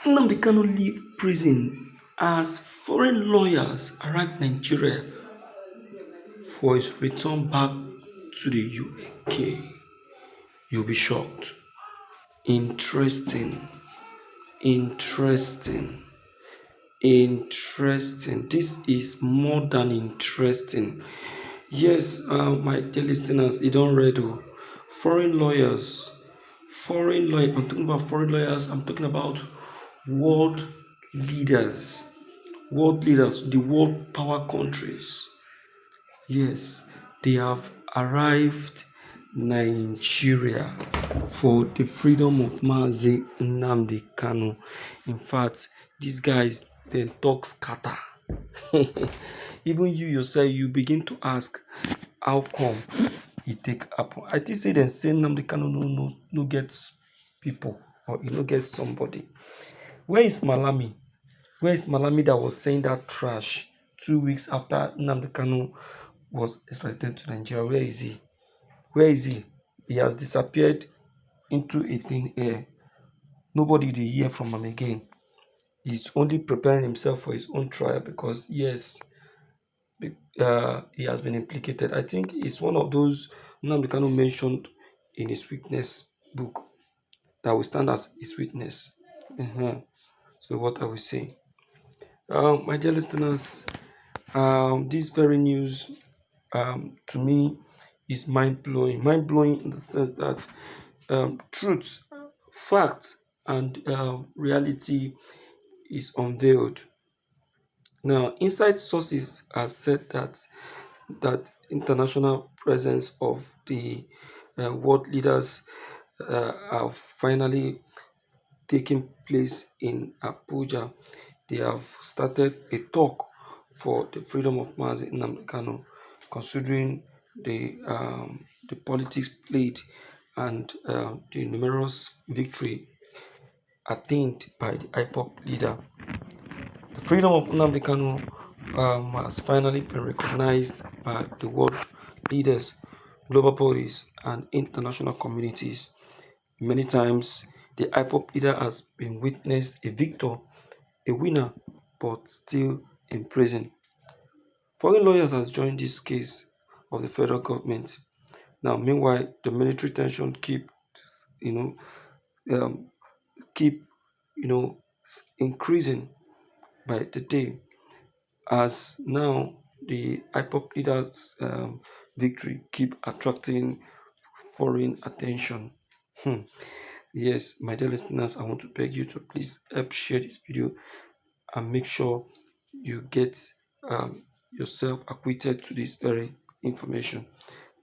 Nnamdi Kanu leave prison as foreign lawyers arrive Nigeria for his return back to the UK. You'll be shocked. Interesting. Interesting. Interesting. This is more than interesting. Yes, my dear listeners, you don't read. Foreign lawyers. Foreign lawyer. I'm talking about foreign lawyers. I'm talking about world leaders. World leaders, the world power countries. Yes, they have arrived Nigeria for the freedom of Mazi Nnamdi Kanu. In fact, these guys they talk scatter. Even you yourself, you begin to ask, how come he take happen? I think say dem say Nnamdi Kanu no get people or he no get somebody. Where is Malami? Where is Malami that was saying that trash 2 weeks after Nnamdi Kanu was extradited to Nigeria? Where is he? Where is he? He has disappeared into a thin air. Nobody will hear from him again. He's only preparing himself for his own trial because, yes, he has been implicated. I think it's one of those Nnamdi Kanu mentioned in his witness book that will stand as his witness. Mhm. So, what I will say, my dear listeners, this very news to me is mind blowing. Mind blowing in the sense that truth, facts, and reality is unveiled. Now, inside sources have said that international presence of the world leaders have finally taken place in Abuja. They have started a talk for the freedom of Mazi Nnamdi Kanu, considering the politics played and the numerous victory attained by the IPOP leader. The freedom of Nnamdi Kanu has finally been recognized by the world leaders, global bodies, and international communities. Many times, the IPOP leader has been witnessed a victor, a winner, but still in prison. Foreign lawyers has joined this case of the federal government. Now, meanwhile, the military tension you know, um, keep, increasing by the day. As now the IPOP leaders' victory keep attracting foreign attention. Hmm. Yes, my dear listeners, I want to beg you to please help share this video and make sure you get yourself acquainted to this very information.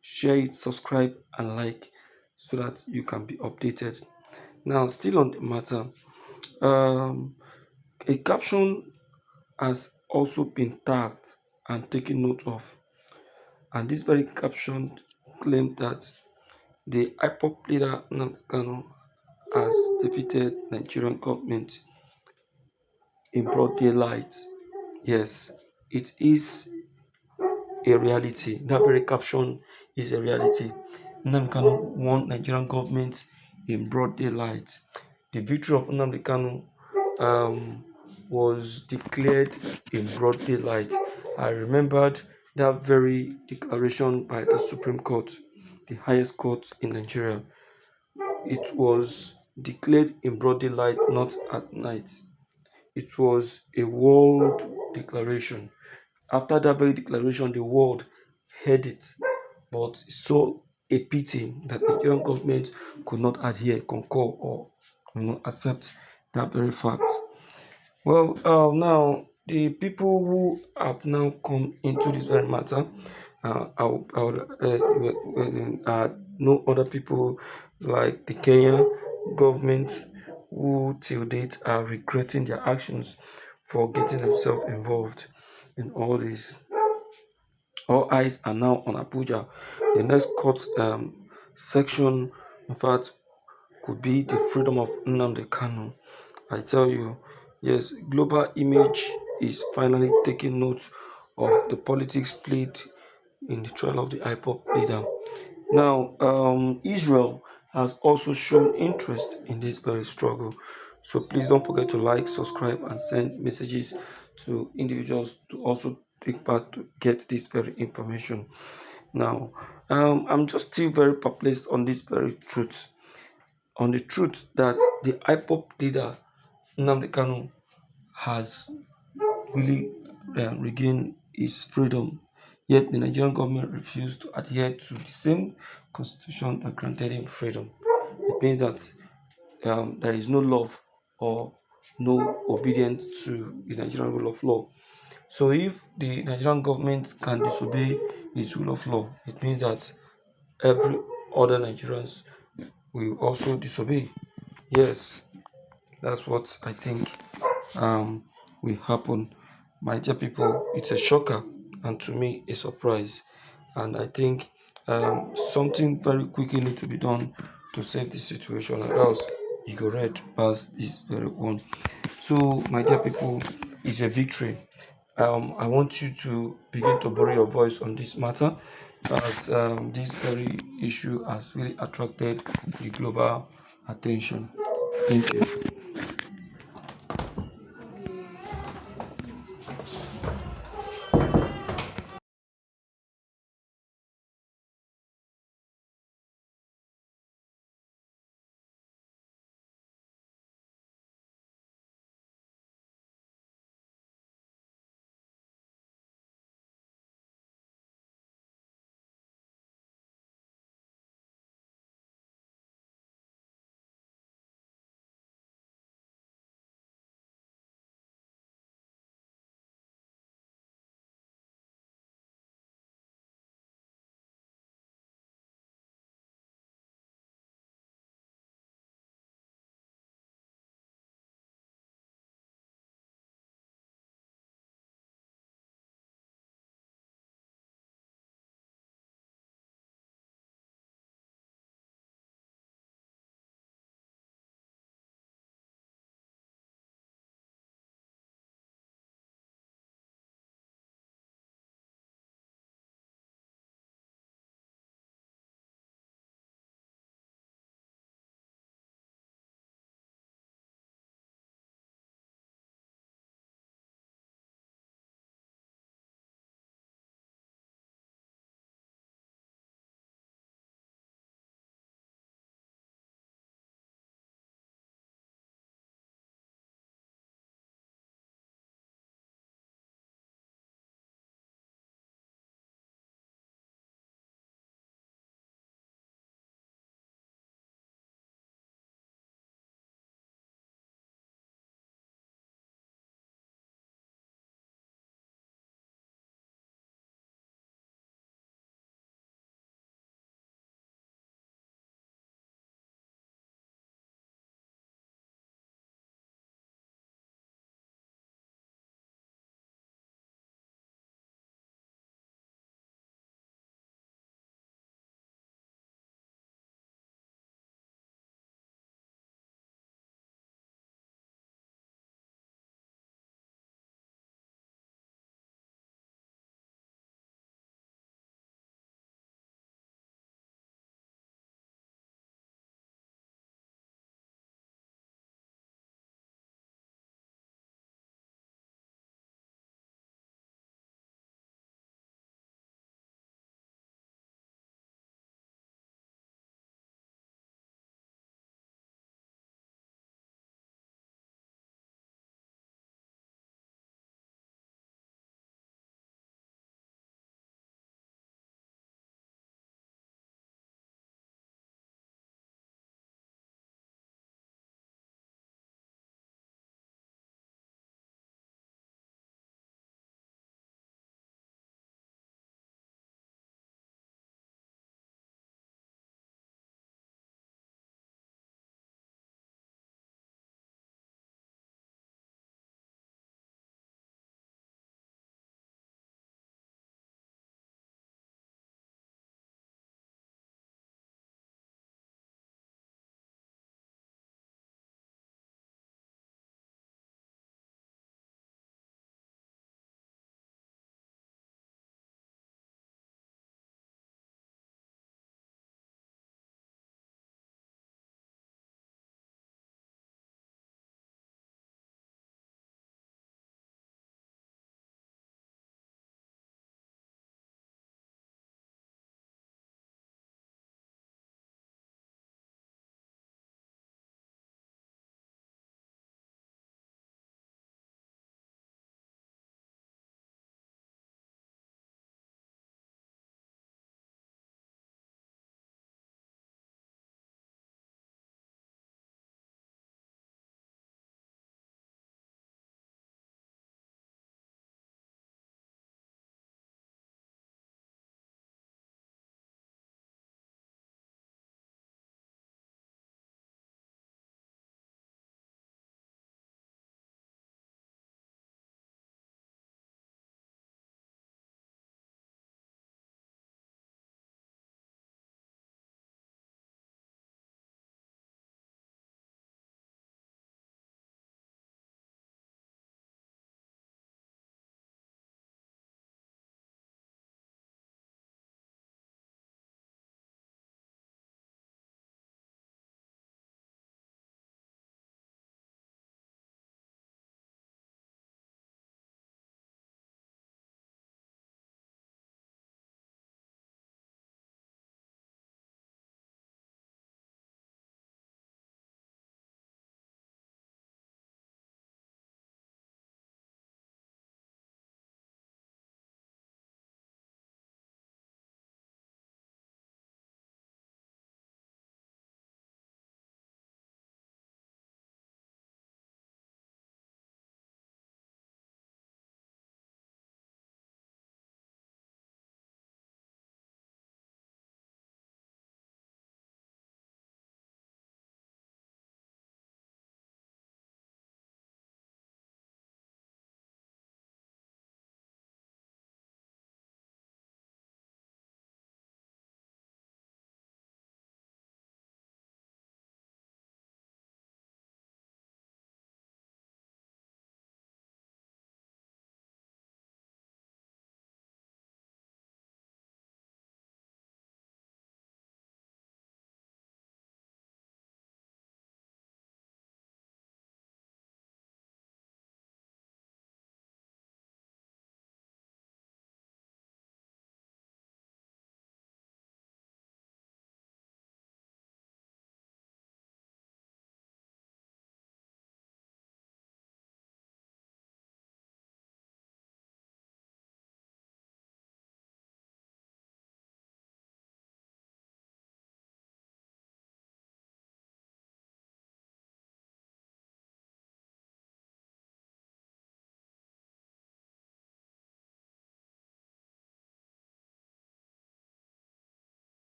Share it, subscribe, and like so that you can be updated. Now, still on the matter, um, a caption has also been tagged and taken note of, and this very caption claimed that the IPOP leader Nnamdi Kanu has defeated Nigerian government in broad daylight. Yes, it is a reality. That very caption is a reality. Nnamdi Kanu won Nigerian government in broad daylight. The victory of Nnamdi Kanu was declared in broad daylight. I remembered that very declaration by the Supreme Court, the highest court in Nigeria. It was declared in broad daylight, not at night. It was a world declaration. After that very declaration, the world heard it, but it's so a pity that the Nigerian government could not adhere, concur, or accept that very fact. Well, now the people who have now come into this very matter, I would know other people like the Kenya government who till date are regretting their actions for getting themselves involved in all this. All eyes are now on Abuja. The next court section, in fact, could be the freedom of Nnamdi Kanu. I tell you, yes, global image is finally taking note of the politics played in the trial of the IPOP leader. Now, Israel has also shown interest in this very struggle. So please don't forget to like, subscribe, and send messages to individuals to also take part to get this very information. Now, I'm just still very perplexed on this very truth, on the truth that the IPOP leader Nnamdi Kanu has really regained his freedom, yet the Nigerian government refused to adhere to the same constitution that granted him freedom. It means that there is no love or no obedience to the Nigerian rule of law. So if the Nigerian government can disobey its rule of law, it means that every other Nigerians will also disobey. Yes, that's what I think will happen. My dear people, it's a shocker and to me a surprise. And I think something very quickly need to be done to save the situation, or else you go red past this very one. So, my dear people, it's a victory. I want you to begin to borrow your voice on this matter, as this very issue has really attracted the global attention. Thank you.